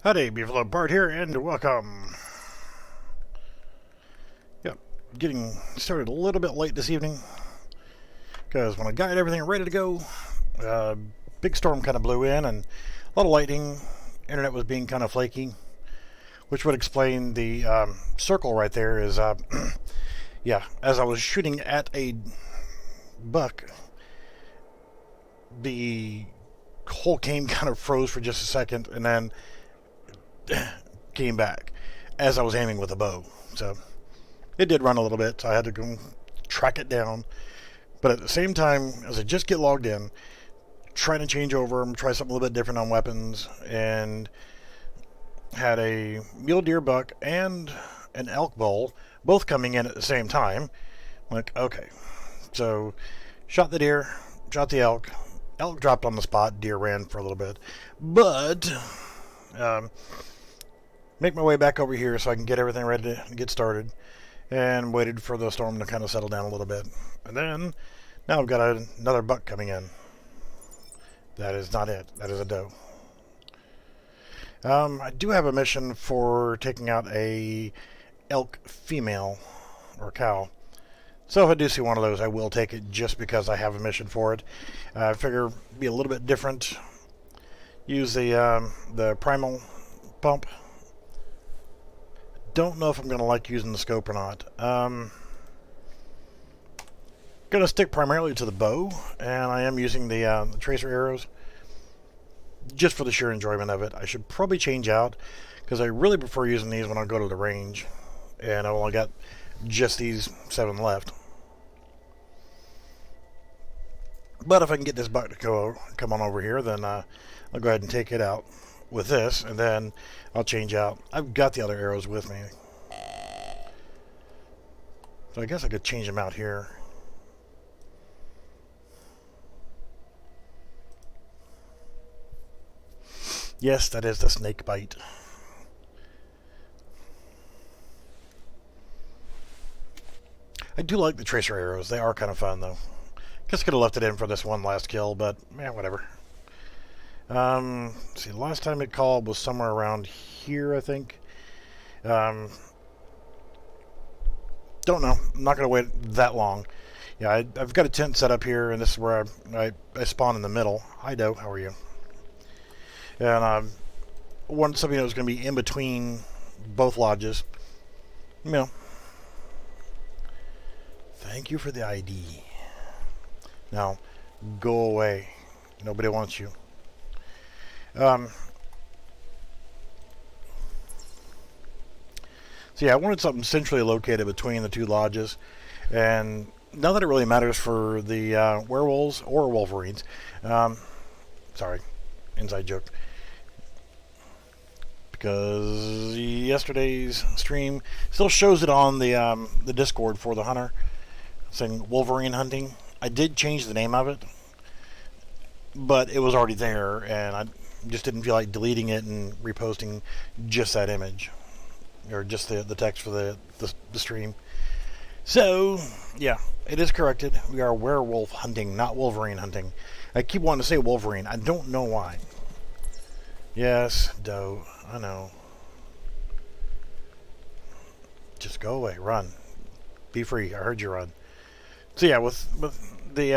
Howdy, Beefalo Bart here, and welcome. Yep, getting started a little bit late this evening, because when I got everything ready to go, big storm kind of blew in, and a lot of lightning, internet was being kind of flaky, which would explain the circle right there is, yeah, as I was shooting at a buck, the whole game kind of froze for just a second, and then came back as I was aiming with a bow. So it did run a little bit, so I had to go track it down. But at the same time, as I just get logged in, trying to change over and try something a little bit different on weapons, and had a mule deer buck and an elk bull both coming in at the same time. I'm like, okay. So shot the deer, shot the elk. Elk dropped on the spot, deer ran for a little bit. But make my way back over here so I can get everything ready to get started, and waited for the storm to kind of settle down a little bit. And then now I've got another buck coming in. That is not it. That is a doe. I do have a mission for taking out a elk female or cow. So if I do see one of those, I will take it just because I have a mission for it. I figure be a little bit different. Use the primal pump. Don't know if I'm going to like using the scope or not. Going to stick primarily to the bow, and I am using the tracer arrows just for the sheer enjoyment of it. I should probably change out, because I really prefer using these when I go to the range, and I've only got just these 7 left. But if I can get this buck to come on over here, then I'll go ahead and take it out with this, and then I'll change out. I've got the other arrows with me, so I guess I could change them out here. Yes, that is the snake bite. I do like the tracer arrows. They are kind of fun, though. Guess I could have left it in for this one last kill, but whatever. See, the last time it called was somewhere around here, I think. Don't know. I'm not going to wait that long. Yeah, I've got a tent set up here, and this is where I spawn in the middle. Hi, Doe. How are you? And wanted something that was going to be in between both lodges. You know. Thank you for the ID. Now, go away. Nobody wants you. So yeah, I wanted something centrally located between the two lodges, and not that it really matters for the werewolves or wolverines. Sorry, inside joke. Because yesterday's stream still shows it on the Discord for the hunter, saying Wolverine hunting. I did change the name of it, but it was already there, and I just didn't feel like deleting it and reposting just that image, or just the text for the stream. So yeah, it is corrected. We are werewolf hunting, not wolverine hunting. I keep wanting to say wolverine. I don't know why. Yes, doe. I know. Just go away. Run. Be free. I heard you run. So yeah, with the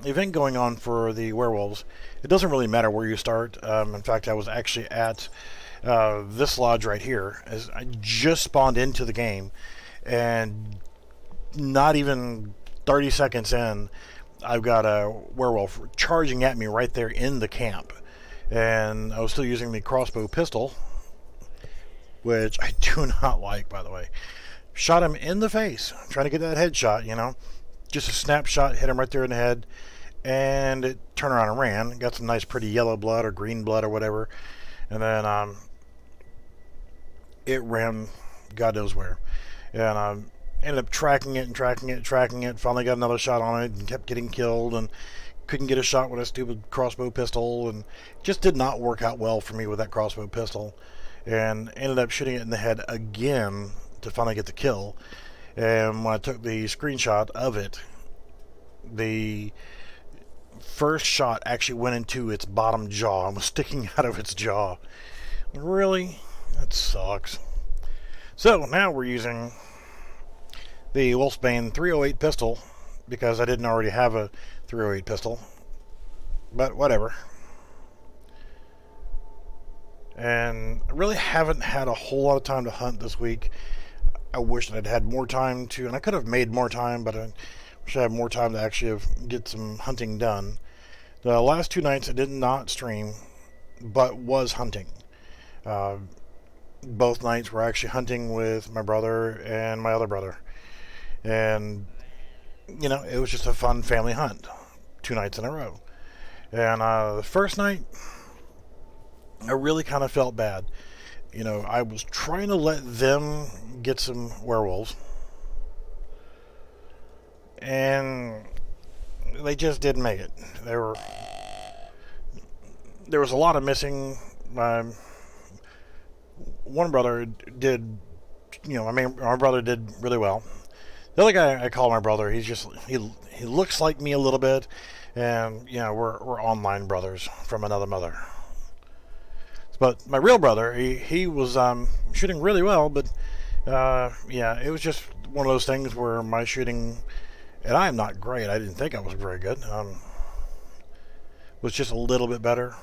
event going on for the werewolves, it doesn't really matter where you start. In fact, I was actually at this lodge right here, as I just spawned into the game, and not even 30 seconds in, I've got a werewolf charging at me right there in the camp. And I was still using the crossbow pistol, which I do not like, by the way. Shot him in the face, trying to get that headshot, you know. Just a snapshot, hit him right there in the head, and it turned around and ran. Got some nice pretty yellow blood or green blood or whatever. And then it ran God knows where. And ended up tracking it. Finally got another shot on it and kept getting killed, and couldn't get a shot with a stupid crossbow pistol, and just did not work out well for me with that crossbow pistol. And ended up shooting it in the head again to finally get the kill. And when I took the screenshot of it, the first shot actually went into its bottom jaw and was sticking out of its jaw. Really? That sucks. So now we're using the Wolfsbane 308 pistol because I didn't already have a 308 pistol. But whatever. And I really haven't had a whole lot of time to hunt this week. I wish that I'd had more time to, and I could have made more time, but I wish I had more time to actually get some hunting done. The last 2 nights I did not stream, but was hunting. Both nights were actually hunting with my brother and my other brother. And, you know, it was just a fun family hunt. 2 nights in a row. And the first night, I really kind of felt bad. You know, I was trying to let them get some werewolves. And they just didn't make it. There was a lot of missing. One brother did, you know, I mean, my brother did really well. The other guy I call my brother, he looks like me a little bit, and you know, we're online brothers from another mother. But my real brother, he was shooting really well, but yeah, it was just one of those things where my shooting, and I am not great. I didn't think I was very good. Was just a little bit better.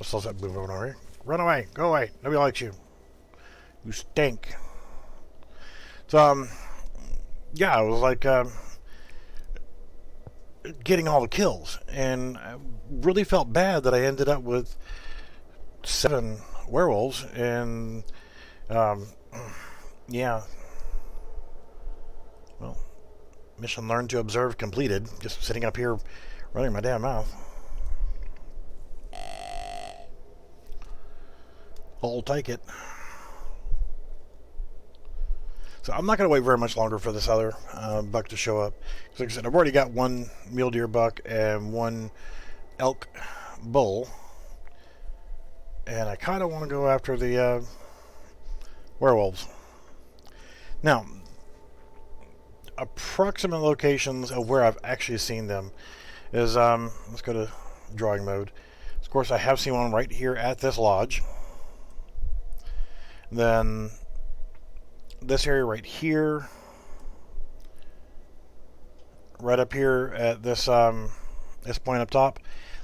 So that move over here. Run away. Go away. Nobody likes you. You stink. So, yeah, it was like getting all the kills. And I really felt bad that I ended up with 7 werewolves. And, yeah. Well, mission learned to observe completed. Just sitting up here running my damn mouth. I'll take it. So I'm not going to wait very much longer for this other buck to show up. Like I said, I've already got 1 mule deer buck and 1 elk bull. And I kind of want to go after the werewolves. Now, approximate locations of where I've actually seen them is, let's go to drawing mode. Of course, I have seen one right here at this lodge. Then this area right here, right up here at this this point up top,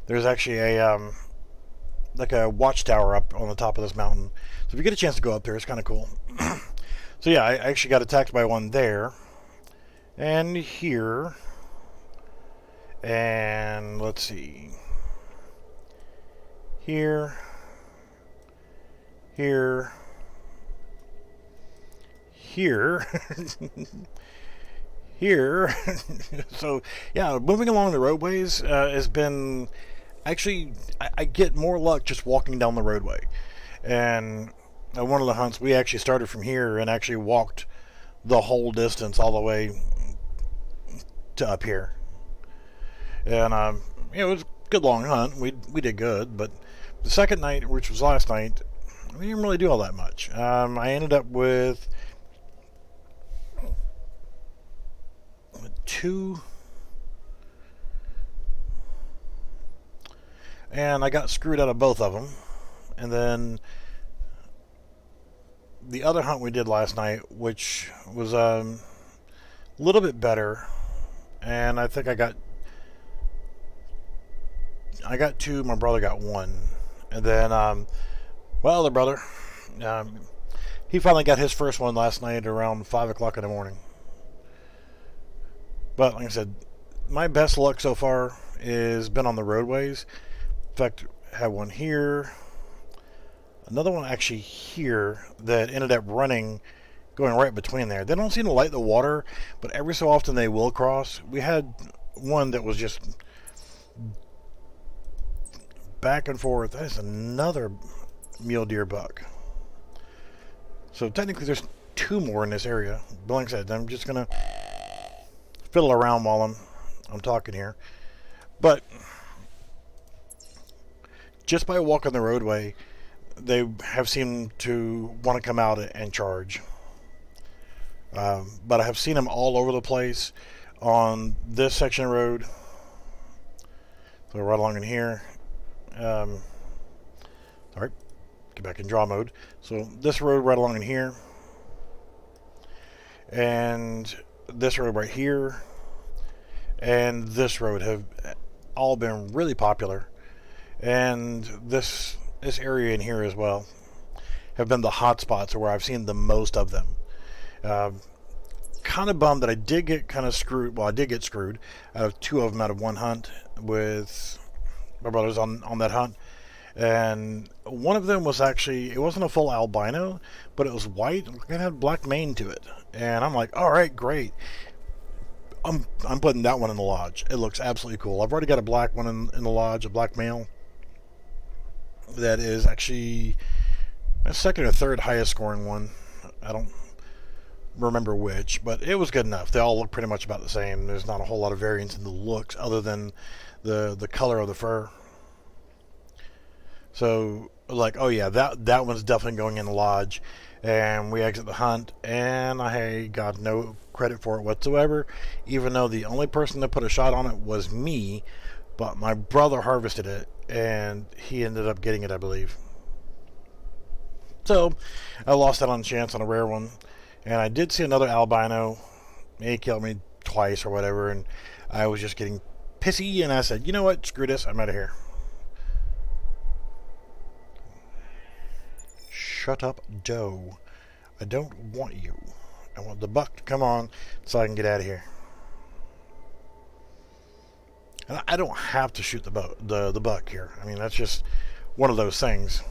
there's actually a like a watchtower up on the top of this mountain. So if you get a chance to go up there, it's kind of cool. So yeah, I actually got attacked by one there, and here, and let's see, here, here. Here, here. So yeah, moving along the roadways has been actually, I get more luck just walking down the roadway. And one of the hunts, we actually started from here and actually walked the whole distance all the way to up here. And it was a good long hunt. We did good, but the second night, which was last night, we didn't really do all that much. I ended up with 2, and I got screwed out of both of them. And then the other hunt we did last night, which was a little bit better, and I think I got 2, my brother got 1, and then my other brother, he finally got his first one last night around 5 o'clock in the morning. But like I said, my best luck so far has been on the roadways. In fact, I had one here, another one actually here that ended up running, going right between there. They don't seem to like the water, but every so often they will cross. We had one that was just back and forth. That is another mule deer buck. So technically there's 2 more in this area. But like I said, I'm just going to fiddle around while I'm talking here. But just by walking the roadway, they have seemed to want to come out and charge. But I have seen them all over the place on this section of road. So right along in here. Alright, get back in draw mode. So this road right along in here, and this road right here, and this road have all been really popular. And this area in here as well have been the hot spots where I've seen the most of them. Kind of bummed that I did get kind of screwed. Well, I did get screwed out of 2 of them out of 1 hunt with my brothers on that hunt. And one of them was actually, it wasn't a full albino, but it was white and it had black mane to it. And I'm like, all right, great. I'm putting that one in the lodge. It looks absolutely cool. I've already got a black one in the lodge, a black male. That is actually my 2nd or 3rd highest scoring one. I don't remember which, but it was good enough. They all look pretty much about the same. There's not a whole lot of variance in the looks other than the color of the fur. So, like, oh yeah, that one's definitely going in the lodge. And we exit the hunt, and I got no credit for it whatsoever, even though the only person that put a shot on it was me. But my brother harvested it, and he ended up getting it, I believe. So I lost out on chance on a rare one. And I did see another albino. He killed me twice or whatever, and I was just getting pissy, and I said, you know what, screw this, I'm out of here. Shut up, doe. I don't want you. I want the buck to come on so I can get out of here. And I don't have to shoot the buck here. I mean, that's just one of those things.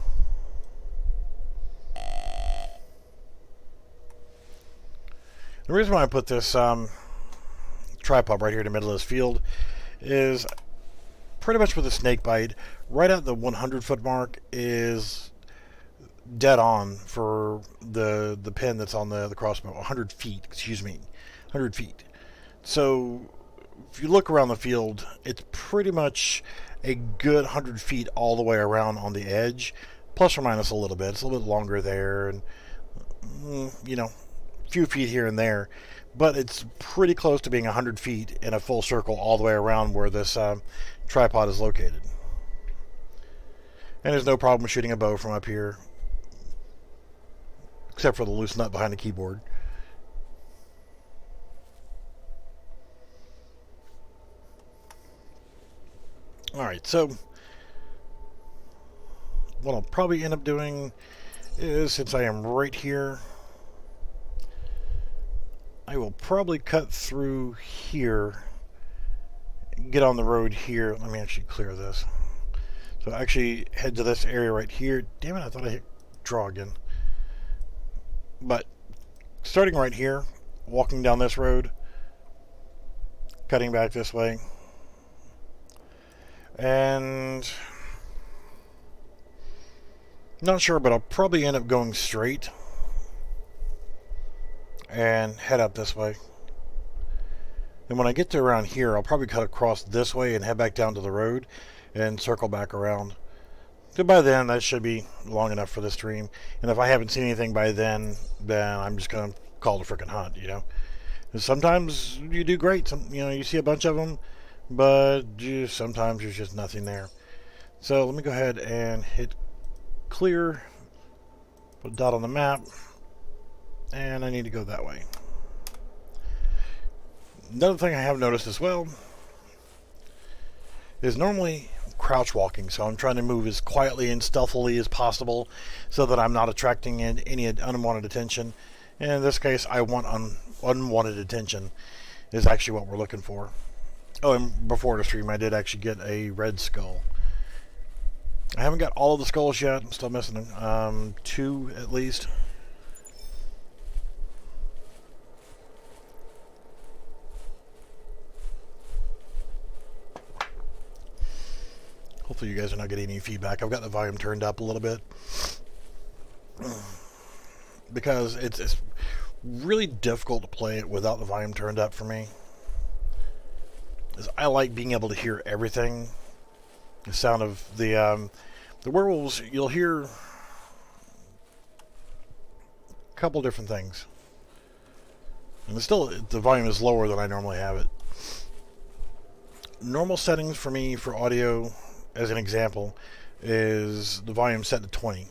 The reason why I put this tripod right here in the middle of this field is pretty much with a snake bite. Right at the 100-foot mark is dead on for the pin that's on the crossbow. 100 feet, excuse me. 100 feet. So if you look around the field, it's pretty much a good 100 feet all the way around on the edge, plus or minus a little bit. It's a little bit longer there, and you know, a few feet here and there, but it's pretty close to being 100 feet in a full circle all the way around where this tripod is located. And there's no problem shooting a bow from up here, except for the loose nut behind the keyboard. Alright, so what I'll probably end up doing is, since I am right here, I will probably cut through here, get on the road here. Let me actually clear this. So actually head to this area right here. Damn it, I thought I hit draw again. But starting right here, walking down this road, cutting back this way, and not sure, but I'll probably end up going straight and head up this way. And when I get to around here, I'll probably cut across this way and head back down to the road and circle back around. So by then, that should be long enough for this stream. And if I haven't seen anything by then I'm just going to call it a freaking hunt, you know. And sometimes you do great. You know, you see a bunch of them, but sometimes there's just nothing there. So let me go ahead and hit clear, put a dot on the map, and I need to go that way. Another thing I have noticed as well is normally crouch walking, so I'm trying to move as quietly and stealthily as possible so that I'm not attracting any unwanted attention. And in this case, I want unwanted attention is actually what we're looking for. Oh, and before the stream, I did actually get a red skull. I haven't got all of the skulls yet. I'm still missing 2 at least. Hopefully you guys are not getting any feedback. I've got the volume turned up a little bit because it's really difficult to play it without the volume turned up for me. I like being able to hear everything. The sound of the werewolves, you'll hear a couple different things. And still, the volume is lower than I normally have it. Normal settings for me for audio, as an example, is the volume set to 20.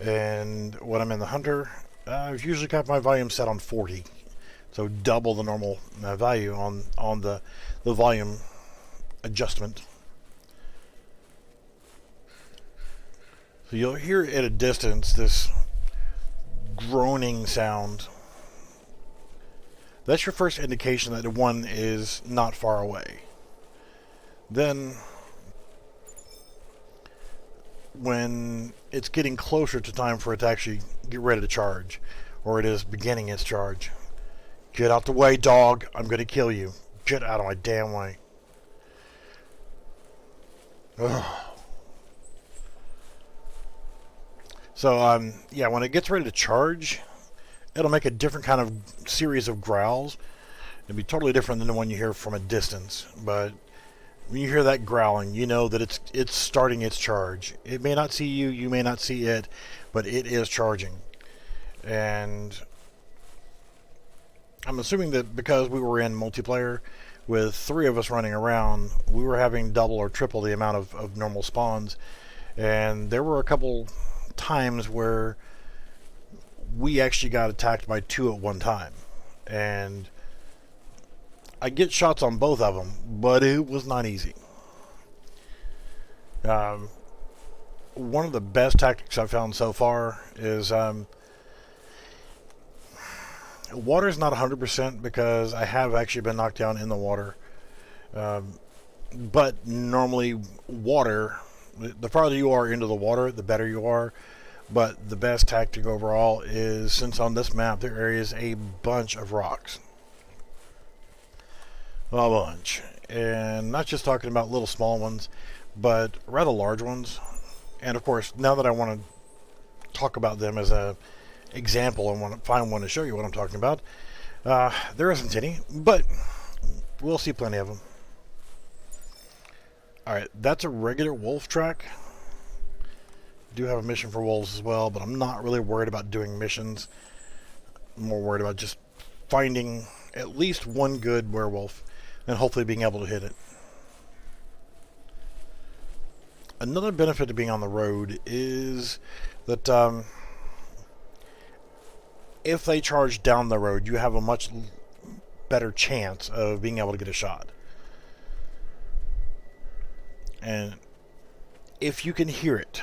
And when I'm in the hunter, I've usually got my volume set on 40. So double the normal value on the volume adjustment. So you'll hear at a distance this groaning sound. That's your first indication that one is not far away. Then, when it's getting closer to time for it to actually get ready to charge, or it is beginning its charge, get out the way, dog. I'm going to kill you. Get out of my damn way. Ugh. So, yeah, when it gets ready to charge, it'll make a different kind of series of growls. It'll be totally different than the one you hear from a distance. But when you hear that growling, you know that it's starting its charge. It may not see you, you may not see it, but it is charging. And I'm assuming that because we were in multiplayer with 3 of us running around, we were having double or triple the amount of normal spawns. And there were a couple times where we actually got attacked by 2 at one time, and I get shots on both of them, but it was not easy. One of the best tactics I've found so far is water's not 100% because I have actually been knocked down in the water, but normally water, the farther you are into the water, the better you are. But the best tactic overall is, since on this map there is a bunch of rocks. A bunch. And not just talking about little small ones, but rather large ones. And of course, now that I want to talk about them as an example and want to find one to show you what I'm talking about, there isn't any, but we'll see plenty of them. Alright, that's a regular wolf track. Do have a mission for wolves as well, but I'm not really worried about doing missions. I'm more worried about just finding at least one good werewolf and hopefully being able to hit it. Another benefit to being on the road is that if they charge down the road, you have a much better chance of being able to get a shot. And if you can hear it,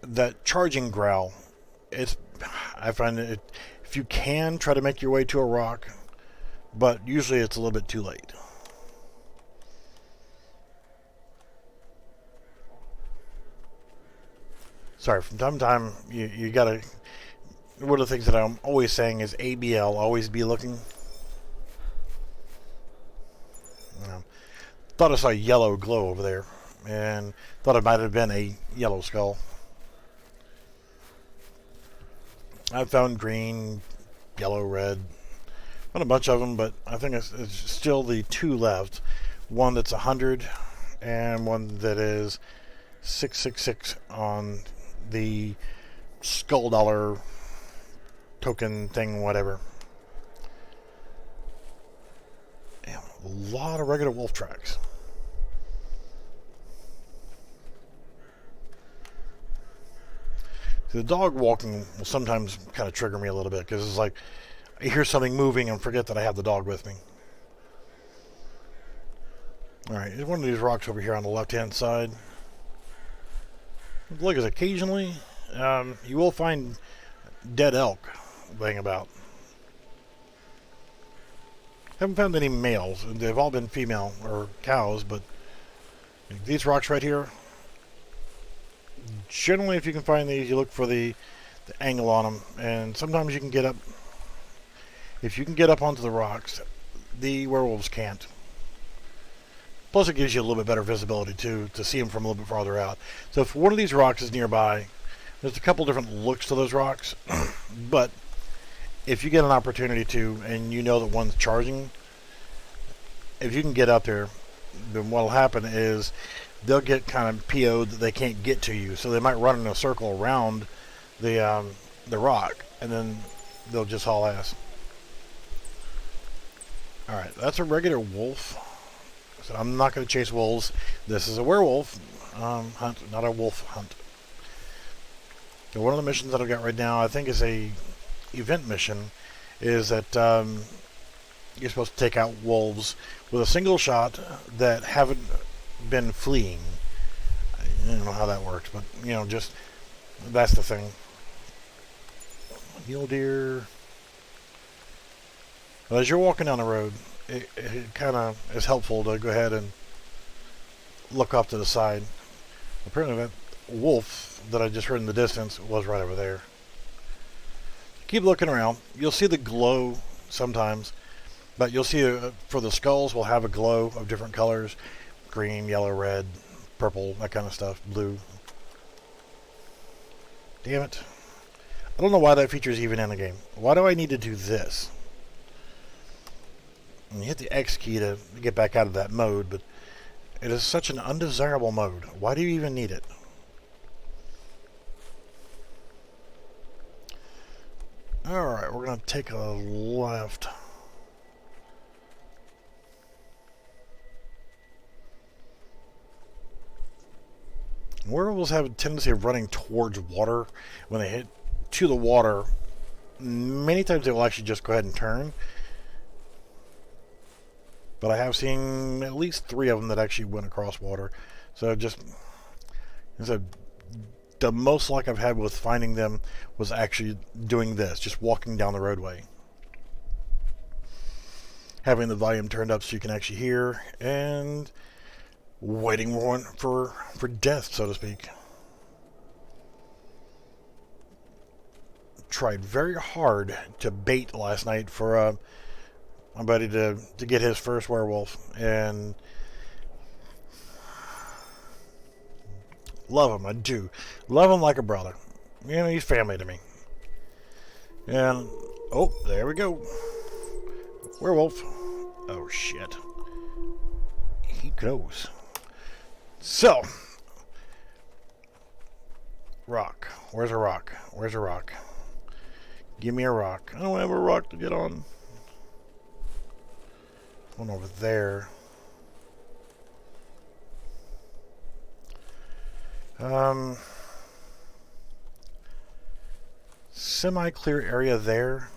that charging growl, I find it, if you can, try to make your way to a rock, but usually it's a little bit too late. Sorry, from time to time, you gotta, one of the things that I'm always saying is ABL, always be looking. Thought I saw a yellow glow over there, and thought it might have been a yellow skull. I found green, yellow, red, not a bunch of them, but I think it's still the 2 left. One that's 100, and one that is 666 on the skull dollar token thing, whatever. Damn, a lot of regular wolf tracks. The dog walking will sometimes kind of trigger me a little bit because it's like I hear something moving and forget that I have the dog with me. Alright, there's one of these rocks over here on the left-hand side. Look, as occasionally you will find dead elk laying about. Haven't found any males. They've all been female or cows, but these rocks right here, generally if you can find these, you look for the angle on them, and sometimes you can get up. If you can get up onto the rocks, the werewolves can't. Plus it gives you a little bit better visibility too, to see them from a little bit farther out. So if one of these rocks is nearby, there's a couple different looks to those rocks, but if you get an opportunity to, and you know that one's charging, if you can get up there, then what'll happen is they'll get kind of PO'd that they can't get to you, so they might run in a circle around the rock, and then they'll just haul ass. Alright, that's a regular wolf. So I'm not going to chase wolves. This is a werewolf hunt, not a wolf hunt. So one of the missions that I've got right now, I think is a event mission, is that you're supposed to take out wolves with a single shot that haven't been fleeing. I don't know how that works, but just that's the thing. Mule deer. Well, as you're walking down the road, it kind of is helpful to go ahead and look off to the side. Apparently that wolf that I just heard in the distance was right over there. Keep looking around. You'll see the glow sometimes, but you'll see for the skulls will have a glow of different colors: green, yellow, red, purple, that kind of stuff, blue. Damn it. I don't know why that feature is even in the game. Why do I need to do this? And you hit the X key to get back out of that mode, but it is such an undesirable mode. Why do you even need it? Alright, we're going to take a left. Werewolves have a tendency of running towards water. When they hit to the water, many times they will actually just go ahead and turn. But I have seen at least 3 of them that actually went across water. So the most luck I've had with finding them was actually doing this, just walking down the roadway. Having the volume turned up so you can actually hear, and waiting for death, so to speak. Tried very hard to bait last night for my buddy to get his first werewolf, and love him. I do love him like a brother. He's family to me. And oh, there we go, werewolf. Oh shit, he knows. So, rock. Where's a rock? Where's a rock? Give me a rock. I don't have a rock to get on. One over there. Semi-clear area there.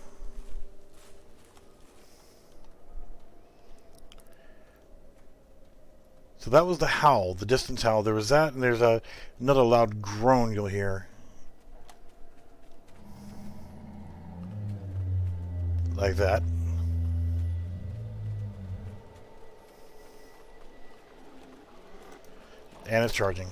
So that was the howl, the distance howl. There was that, and there's another loud groan you'll hear. Like that. And it's charging.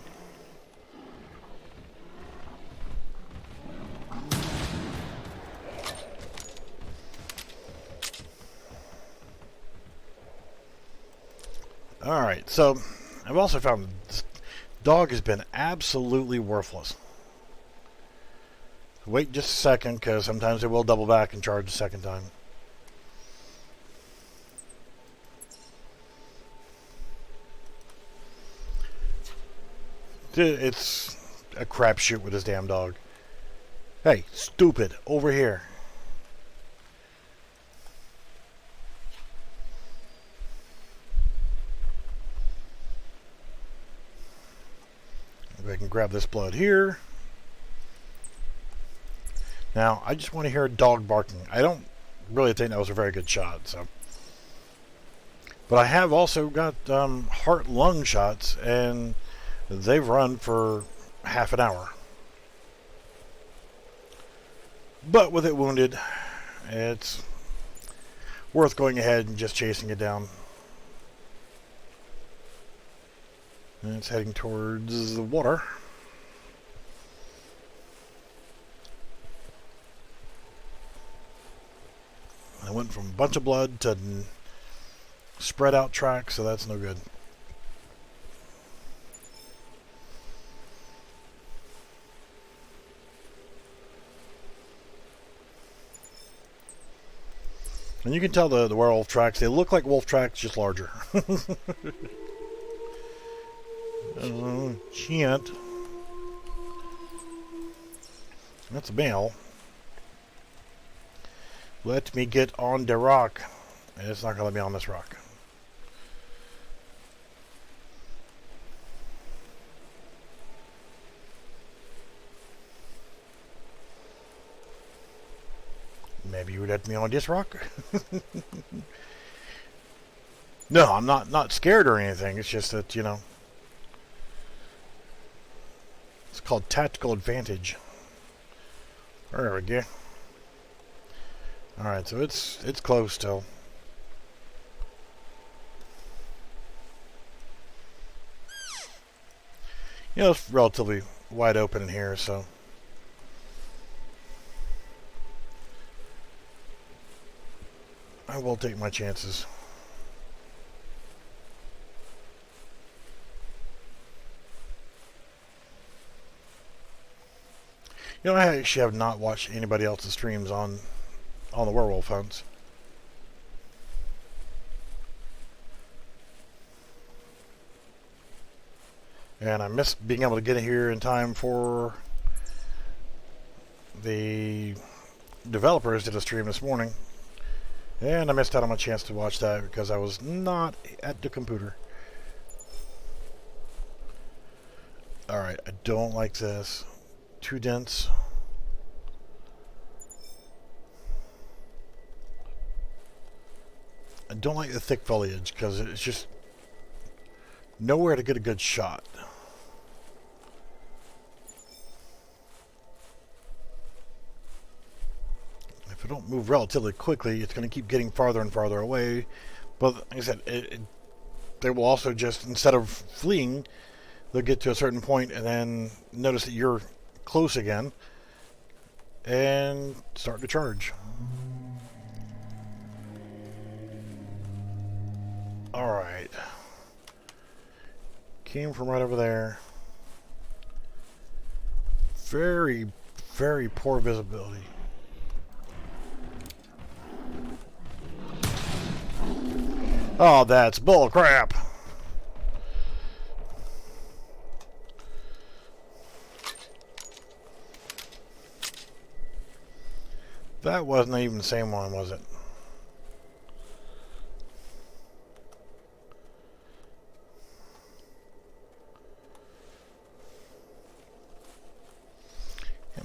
Alright, so I've also found this dog has been absolutely worthless. Wait just a second, because sometimes it will double back and charge a second time. It's a crapshoot with this damn dog. Hey, stupid, over here. Maybe I can grab this blood here. Now, I just want to hear a dog barking. I don't really think that was a very good shot, so. But I have also got heart-lung shots, and they've run for half an hour. But with it wounded, it's worth going ahead and just chasing it down. And it's heading towards the water. I went from a bunch of blood to spread out tracks, so that's no good. And you can tell the werewolf tracks, they look like wolf tracks, just larger. Shit. That's a male. Let me get on the rock. And it's not going to let me on this rock. Maybe you let me on this rock? No, I'm not scared or anything. It's just that, you know, it's called tactical advantage. There we go. Alright, so it's closed still. You know, it's relatively wide open in here, so I will take my chances. You know, I actually have not watched anybody else's streams on the Werewolf hunts. And I missed being able to get here in time for the developers did a stream this morning. And I missed out on my chance to watch that because I was not at the computer. Alright, I don't like this. Too dense. I don't like the thick foliage because it's just nowhere to get a good shot. If I don't move relatively quickly, it's going to keep getting farther and farther away. But like I said, they will also just, instead of fleeing, they'll get to a certain point and then notice that you're close again and start to charge. Alright. Came from right over there. Very, very poor visibility. Oh, that's bull crap. That wasn't even the same one, was it?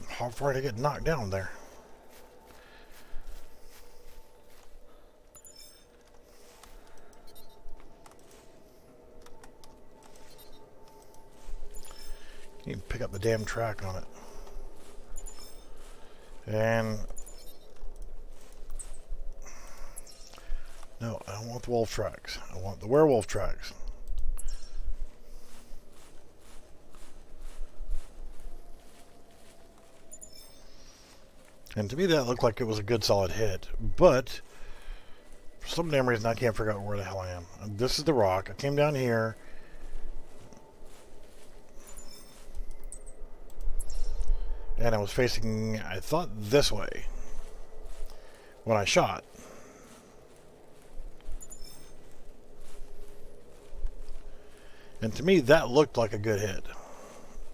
How far did I get knocked down there? You can pick up the damn track on it. And no, I don't want the wolf tracks. I want the werewolf tracks. And to me that looked like it was a good solid hit, but for some damn reason I can't figure out where the hell I am. And this is the rock. I came down here. And I was facing, I thought, this way when I shot. And to me that looked like a good hit.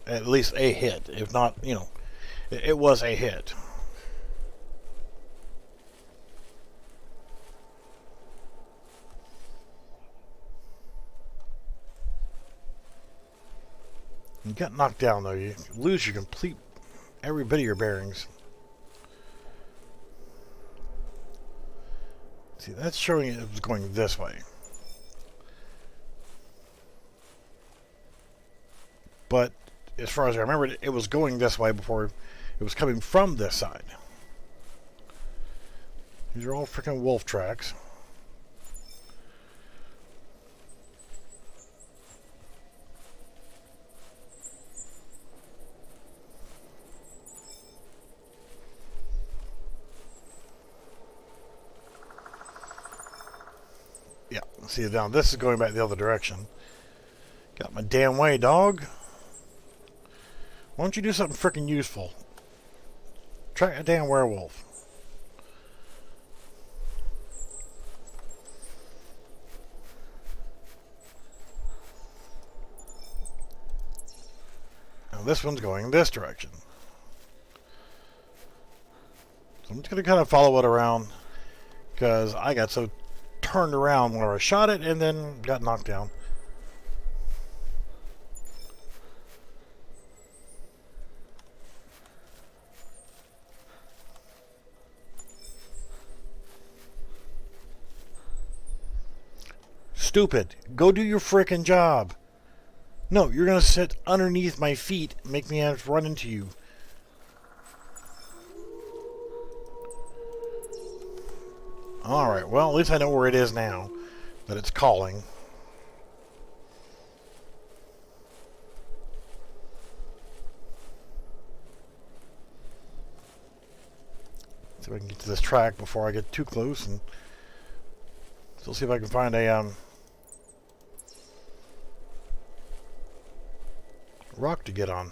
At least a hit. If not, you know, it was a hit. You got knocked down though. You lose your complete every bit of your bearings. See, that's showing it was going this way. But as far as I remember, it was going this way before it was coming from this side. These are all freaking wolf tracks. Yeah, see now this is going back the other direction. Got my damn way, dog. Why don't you do something freaking useful? Track a damn werewolf. Now this one's going this direction. So I'm just going to kind of follow it around because I got so turned around when I shot it and then got knocked down. stupid. Go do your frickin' job. No, you're gonna sit underneath my feet and make me have to run into you. Alright, well, at least I know where it is now. That it's calling. See if I can get to this track before I get too close, and still see if I can find a rock to get on.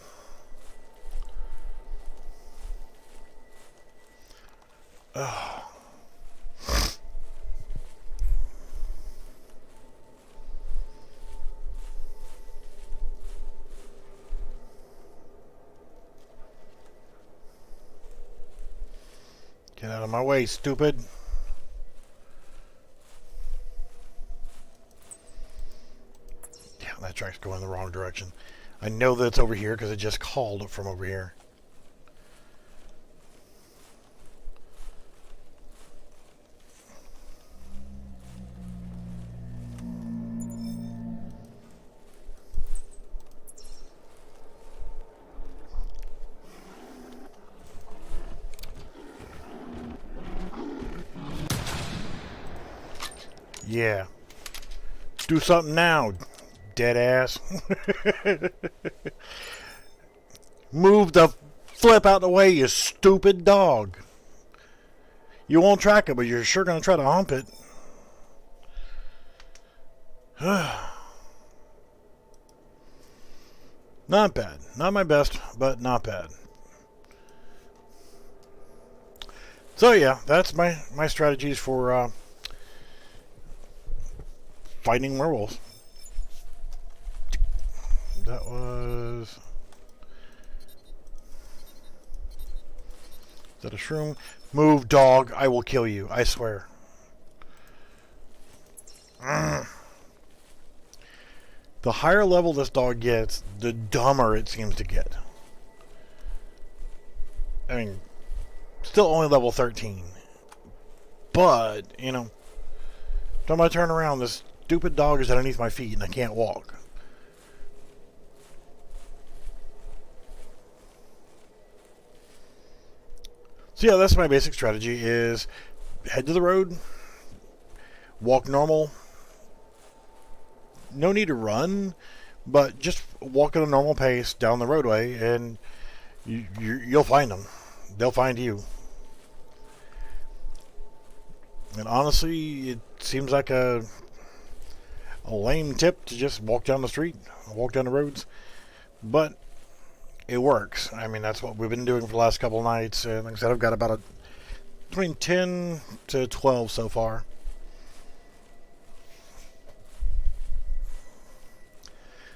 Ugh. Get out of my way, stupid. Yeah, that track's going in the wrong direction. I know that it's over here because it just called from over here. Yeah. Do something now, dead ass. Move the flip out the way, you stupid dog. You won't track it, but you're sure going to try to hump it. Not bad. Not my best, but not bad. So yeah, that's my strategies for fighting werewolves. That was... Is that a shroom? Move, dog. I will kill you. I swear. The higher level this dog gets, the dumber it seems to get. I mean, still only level 13. But, you know, time I turn around, this stupid dog is underneath my feet and I can't walk. So yeah, that's my basic strategy, is head to the road, walk normal. No need to run, but just walk at a normal pace down the roadway and you'll find them. They'll find you. And honestly, it seems like a lame tip to just walk down the street, walk down the roads, but it works. I mean, that's what we've been doing for the last couple of nights, and like I said, I've got about between 10 to 12 so far.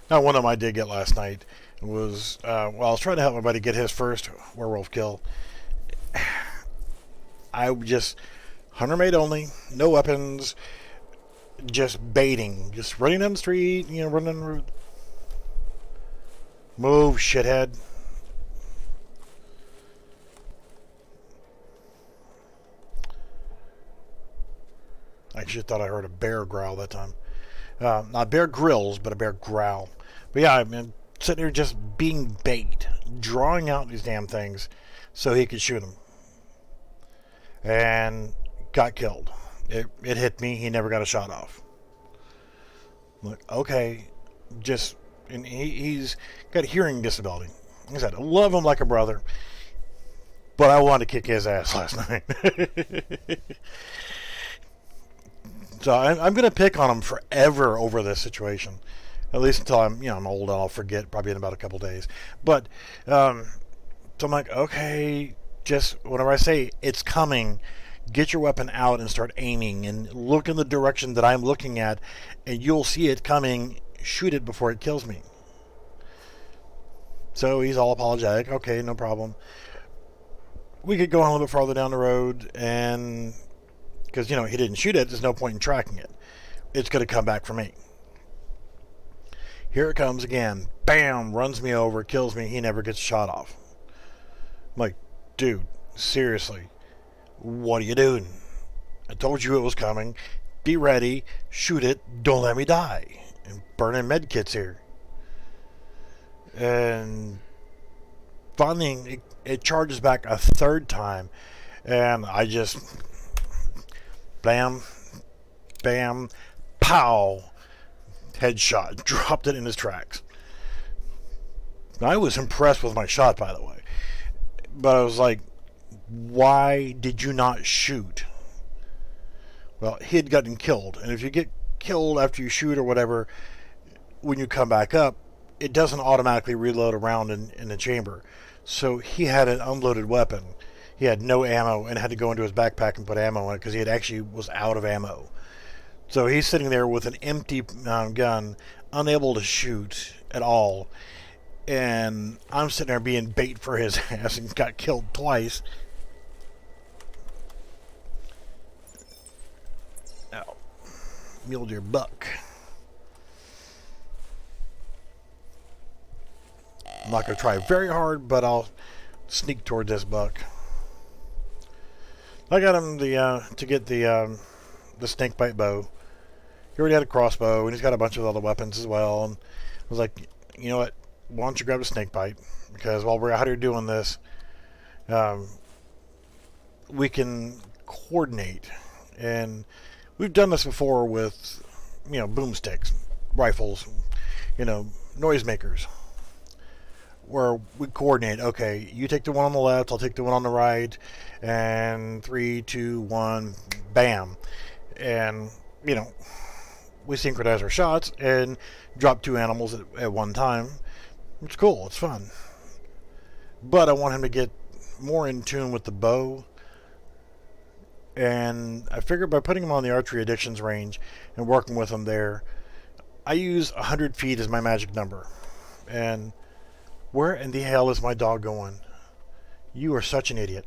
Now, one of them I did get last night was, well, I was trying to help my buddy get his first werewolf kill. I just, hunter made only, no weapons, just baiting, just running down the street, you know, running down the road. Move, shithead. I actually thought I heard a bear growl that time. Not bear grills, but a bear growl. But yeah, I mean, sitting here just being bait, drawing out these damn things so he could shoot them. And got killed. It hit me. He never got a shot off. I'm like, okay, just... And he's got a hearing disability. Like I said, I love him like a brother, but I wanted to kick his ass last night. So I'm going to pick on him forever over this situation, at least until I'm old and I'll forget, probably in about a couple days. But so I'm like, okay, just whenever I say it's coming, get your weapon out and start aiming and look in the direction that I'm looking at, and you'll see it coming. Shoot it before it kills me. So he's all apologetic. Okay, no problem. We could go on a little bit farther down the road, and because he didn't shoot it, there's no point in tracking it. It's going to come back for me. Here it comes again. Bam! Runs me over, kills me. He never gets shot off. I'm like, dude, seriously, what are you doing? I told you it was coming. be ready, shoot it, don't let me die. And burning med kits here. And finally, it charges back a third time. And I just, bam, bam, pow, headshot, dropped it in his tracks. I was impressed with my shot, by the way. But I was like, why did you not shoot? Well, he had gotten killed. And if you get killed after you shoot or whatever, when you come back up, it doesn't automatically reload around in the chamber. So he had an unloaded weapon. He had no ammo and had to go into his backpack and put ammo in it because he had actually was out of ammo. So he's sitting there with an empty gun, unable to shoot at all. And I'm sitting there being bait for his ass and got killed twice. Now, mule deer buck. I'm not going to try very hard, but I'll sneak toward this buck. I got him to get the snakebite bow. He already had a crossbow, and he's got a bunch of other weapons as well. And I was like, you know what? Why don't you grab a snakebite? Because while we're out here doing this, we can coordinate. And we've done this before with, boomsticks, rifles, noisemakers. Where we coordinate, okay, you take the one on the left, I'll take the one on the right, and 3, 2, 1, bam. And, we synchronize our shots and drop 2 animals at one time. It's cool, it's fun. But I want him to get more in tune with the bow. And I figured by putting him on the archery addictions range and working with him there, I use 100 feet as my magic number. And where in the hell is my dog going? You are such an idiot.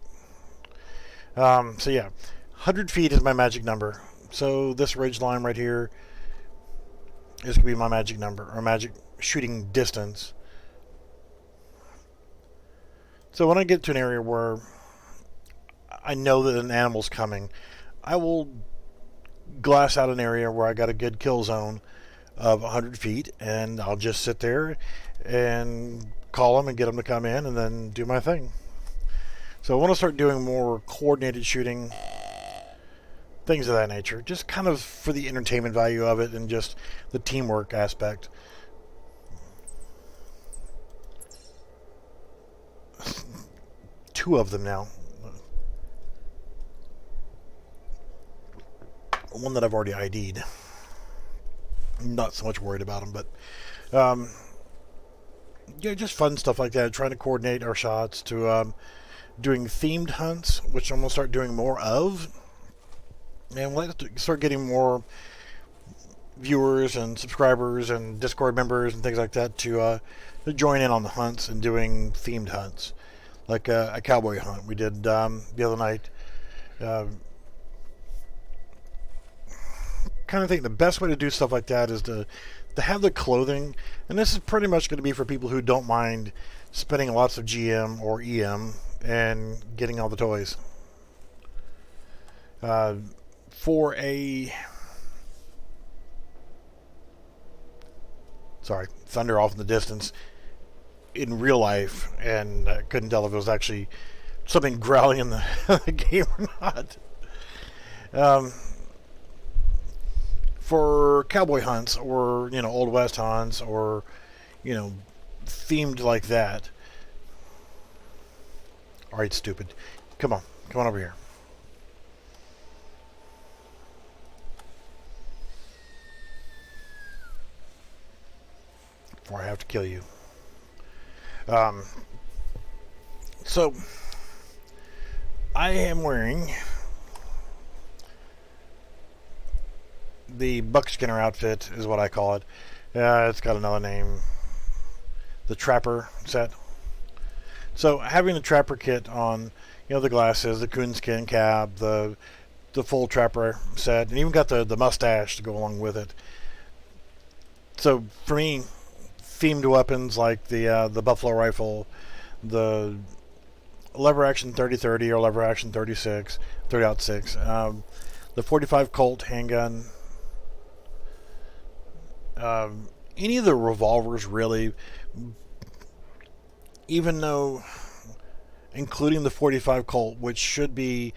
So yeah, 100 feet is my magic number. So this ridge line right here is going to be my magic number, or magic shooting distance. So when I get to an area where I know that an animal's coming, I will glass out an area where I got a good kill zone of 100 feet, and I'll just sit there and call them and get them to come in and then do my thing. So I want to start doing more coordinated shooting, things of that nature, just kind of for the entertainment value of it and just the teamwork aspect. Two of them now. One that I've already ID'd. I'm not so much worried about them, but just fun stuff like that. Trying to coordinate our shots to doing themed hunts, which I'm going to start doing more of. And we'll have to start getting more viewers and subscribers and Discord members and things like that to join in on the hunts and doing themed hunts. Like a cowboy hunt we did the other night. Kind of think the best way to do stuff like that is to have the clothing, and this is pretty much going to be for people who don't mind spending lots of GM or EM and getting all the toys. For a... Sorry, thunder off in the distance. In real life, and I couldn't tell if it was actually something growling in the game or not. For cowboy hunts or, Old West hunts or, themed like that. Alright, stupid. Come on over here. Before I have to kill you. So, I am wearing the Buckskinner outfit, is what I call it. It's got another name. The Trapper set. So, having the Trapper kit on, the glasses, the coonskin cap, the full Trapper set, and even got the mustache to go along with it. So, for me, themed weapons like the Buffalo Rifle, the lever action 30-30 or lever action 30-6, 30-06, the the 45 Colt handgun, any of the revolvers really, even though, including the 45 Colt, which should be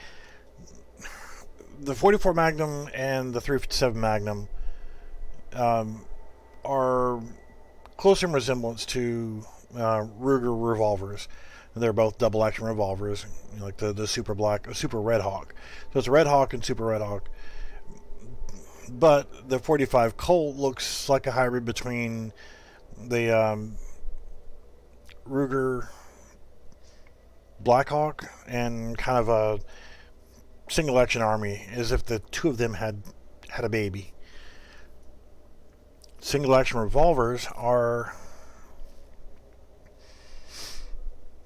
the 44 Magnum and the 357 Magnum, are close in resemblance to Ruger revolvers. They're both double action revolvers, like the Super Red Hawk. So it's Red Hawk and Super Red Hawk. But the 45 Colt looks like a hybrid between the Ruger Blackhawk and kind of a single action army, as if the two of them had a baby. Single action revolvers are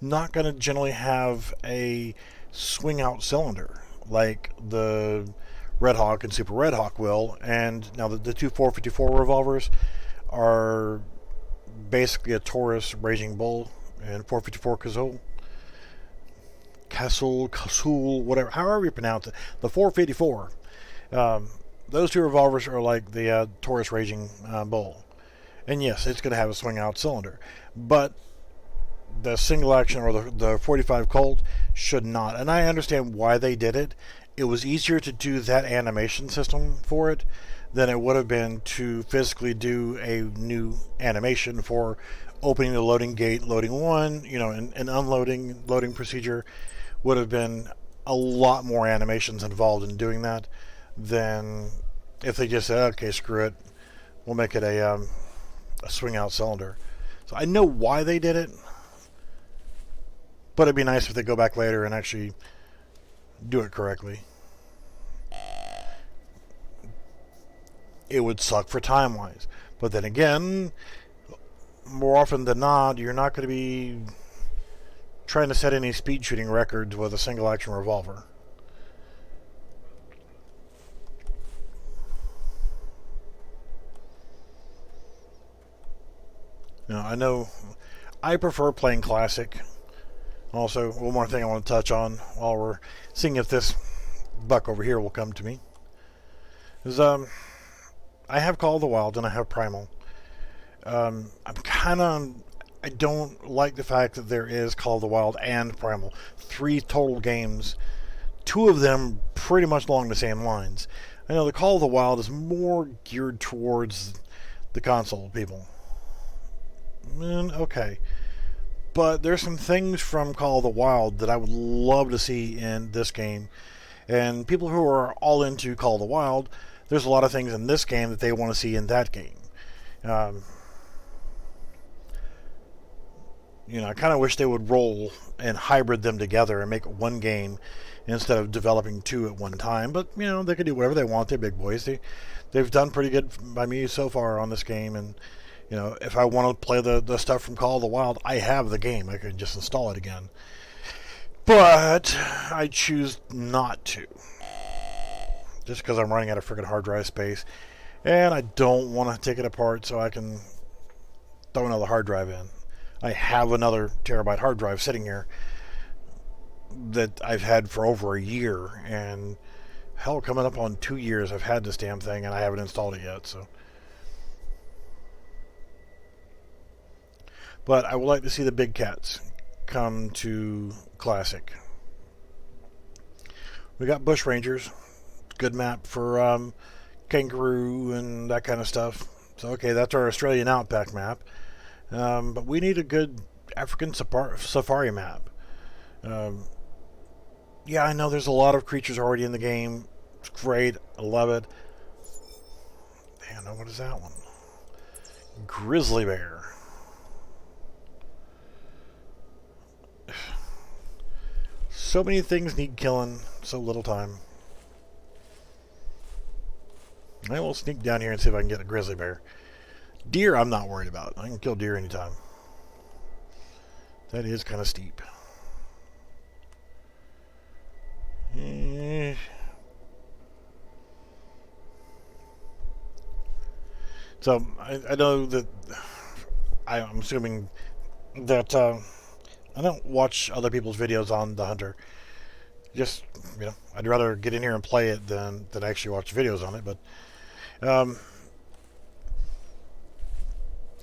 not going to generally have a swing out cylinder like the Red Hawk and Super Red Hawk will. And now the two 454 revolvers are basically a Taurus Raging Bull and 454 Cazul, whatever, however you pronounce it. The 454, those two revolvers are like the Taurus Raging Bull. And yes, it's going to have a swing out cylinder, but the single action or the 45 Colt should not. And I understand why they did it. It was easier to do that animation system for it than it would have been to physically do a new animation for opening the loading gate, loading one, and unloading, loading procedure. Would have been a lot more animations involved in doing that than if they just said, okay, screw it, we'll make it a swing out cylinder. So I know why they did it, but it'd be nice if they go back later and actually do it correctly. It would suck for time-wise. But then again, more often than not, you're not going to be trying to set any speed shooting records with a single action revolver. Now, I know I prefer playing classic. Also, one more thing I want to touch on while we're seeing if this buck over here will come to me is I have Call of the Wild and I have Primal. I don't like the fact that there is Call of the Wild and Primal. 3 total games, 2 of them pretty much along the same lines. I know the Call of the Wild is more geared towards the console people. Okay. But there's some things from Call of the Wild that I would love to see in this game. And people who are all into Call of the Wild, there's a lot of things in this game that they want to see in that game. I kind of wish they would roll and hybrid them together and make one game instead of developing 2 at one time. But, they can do whatever they want. They're big boys. They've done pretty good by me so far on this game. And, if I want to play the stuff from Call of the Wild, I have the game. I can just install it again. But I choose not to. Just because I'm running out of freaking hard drive space. And I don't want to take it apart so I can throw another hard drive in. I have another terabyte hard drive sitting here that I've had for over a year, and hell, coming up on 2 years I've had this damn thing and I haven't installed it yet. So, but I would like to see the big cats come to Classic. We got Bush Rangers, good map for kangaroo and that kind of stuff. So okay, that's our Australian Outback map. But we need a good African safari map. Yeah, I know there's a lot of creatures already in the game. It's great. I love it. Damn, what is that one? Grizzly bear. So many things need killing, so little time. I will sneak down here and see if I can get a grizzly bear. Deer, I'm not worried about. I can kill deer anytime. That is kind of steep. So, I know that I'm assuming that I don't watch other people's videos on the hunter. Just, I'd rather get in here and play it than actually watch videos on it. But I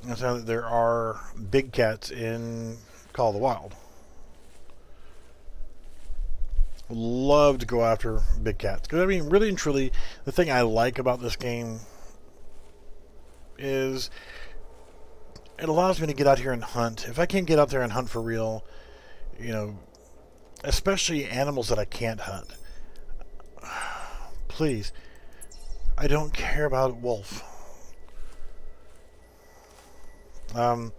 know that there are big cats in Call of the Wild. Love to go after big cats, because I mean, really and truly, the thing I like about this game is it allows me to get out here and hunt. If I can't get out there and hunt for real, especially animals that I can't hunt, please, I don't care about wolf. I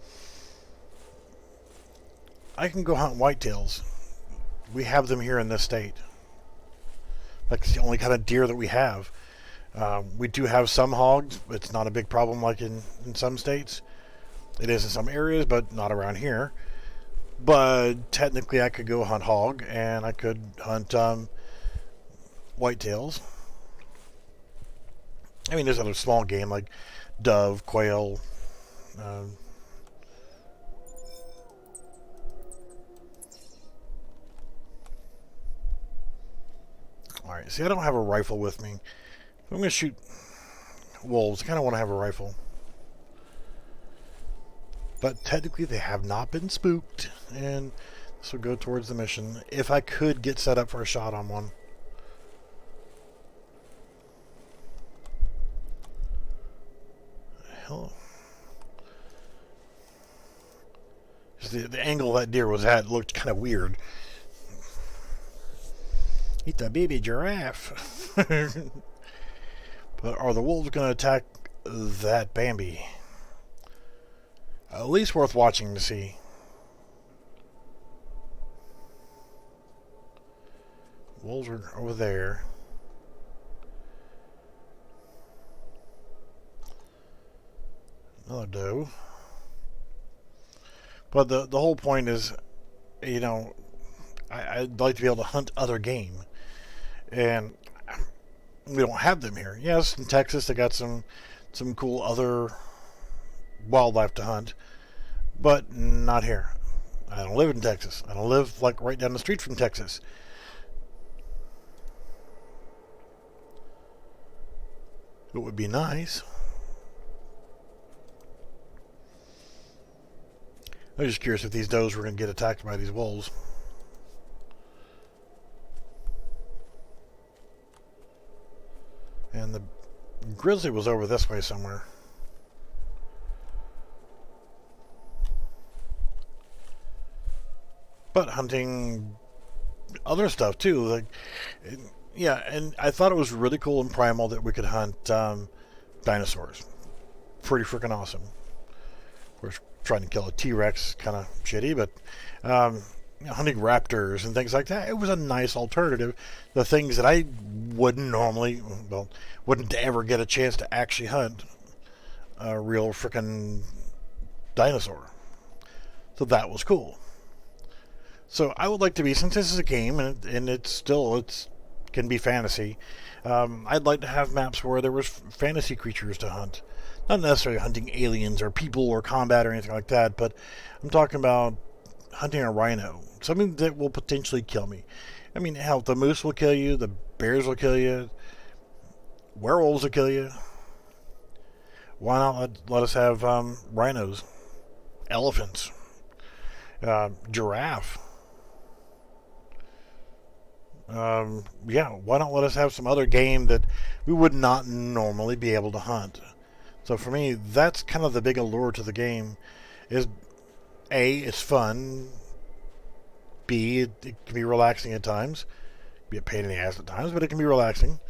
can go hunt whitetails. We have them here in this state. That's the only kind of deer that we have. We do have some hogs. It's not a big problem like in some states. It is in some areas, but not around here. But technically I could go hunt hog, and I could hunt whitetails. I mean, there's other small game like dove, quail. Alright, see, I don't have a rifle with me. If I'm going to shoot wolves, I kind of want to have a rifle. But technically they have not been spooked, and this will go towards the mission. If I could get set up for a shot on one. Hell. The angle that deer was at looked kind of weird. Eat the baby giraffe. But are the wolves going to attack that Bambi? At least worth watching to see. Wolves are over there. Another doe. But the whole point is, I'd like to be able to hunt other game. And we don't have them here. Yes, in Texas they got some cool other wildlife to hunt, but not here. I don't live in Texas. I don't live like right down the street from Texas. It would be nice. I was just curious if these does were going to get attacked by these wolves. And the grizzly was over this way somewhere. But hunting other stuff too. Like, yeah, and I thought it was really cool in Primal that we could hunt dinosaurs. Pretty freaking awesome. Of course, trying to kill a T-Rex kind of shitty, but hunting raptors and things like that, it was a nice alternative. The things that I wouldn't ever get a chance to actually hunt a real freaking dinosaur. So that was cool. So I would like to be, since this is a game and it's can be fantasy, I'd like to have maps where there was fantasy creatures to hunt. Not necessarily hunting aliens or people or combat or anything like that, but I'm talking about hunting a rhino. Something that will potentially kill me. I mean, hell, the moose will kill you, the bears will kill you, werewolves will kill you. Why not let us have rhinos, elephants, giraffe? Yeah, why not let us have some other game that we would not normally be able to hunt? So for me, that's kind of the big allure to the game. Is A, it's fun. B, it can be relaxing at times. Be a pain in the ass at times, but it can be relaxing.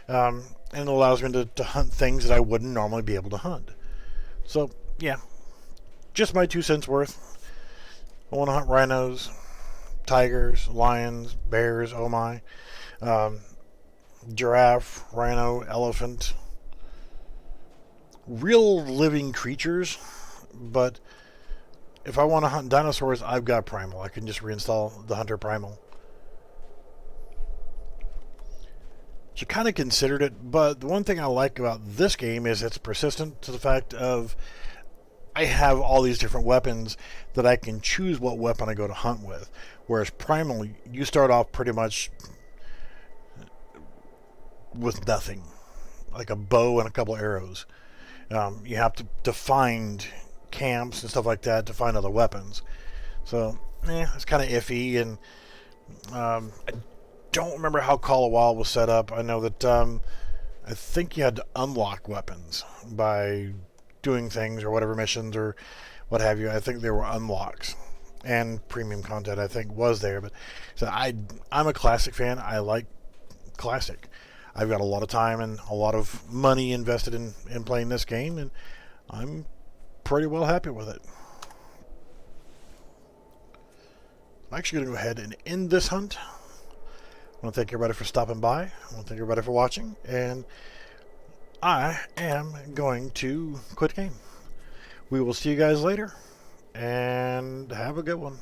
And it allows me to hunt things that I wouldn't normally be able to hunt. So, yeah. Just my 2 cents worth. I want to hunt rhinos, tigers, lions, bears, oh my. Giraffe, rhino, elephant. Real living creatures, but if I want to hunt dinosaurs, I've got Primal. I can just reinstall the Hunter Primal. So kind of considered it, but the one thing I like about this game is it's persistent to the fact of I have all these different weapons that I can choose what weapon I go to hunt with. Whereas Primal, you start off pretty much with nothing, like a bow and a couple of arrows. You have to find camps and stuff like that to find other weapons. So, it's kind of iffy, and I don't remember how Call of Wild was set up. I know that I think you had to unlock weapons by doing things or whatever missions or what have you. I think there were unlocks, and premium content I think was there. But so I'm a classic fan. I like classic. I've got a lot of time and a lot of money invested in playing this game, and I'm pretty well happy with it. I'm actually going to go ahead and end this hunt. I want to thank everybody for stopping by. I want to thank everybody for watching, and I am going to quit the game. We will see you guys later, and have a good one.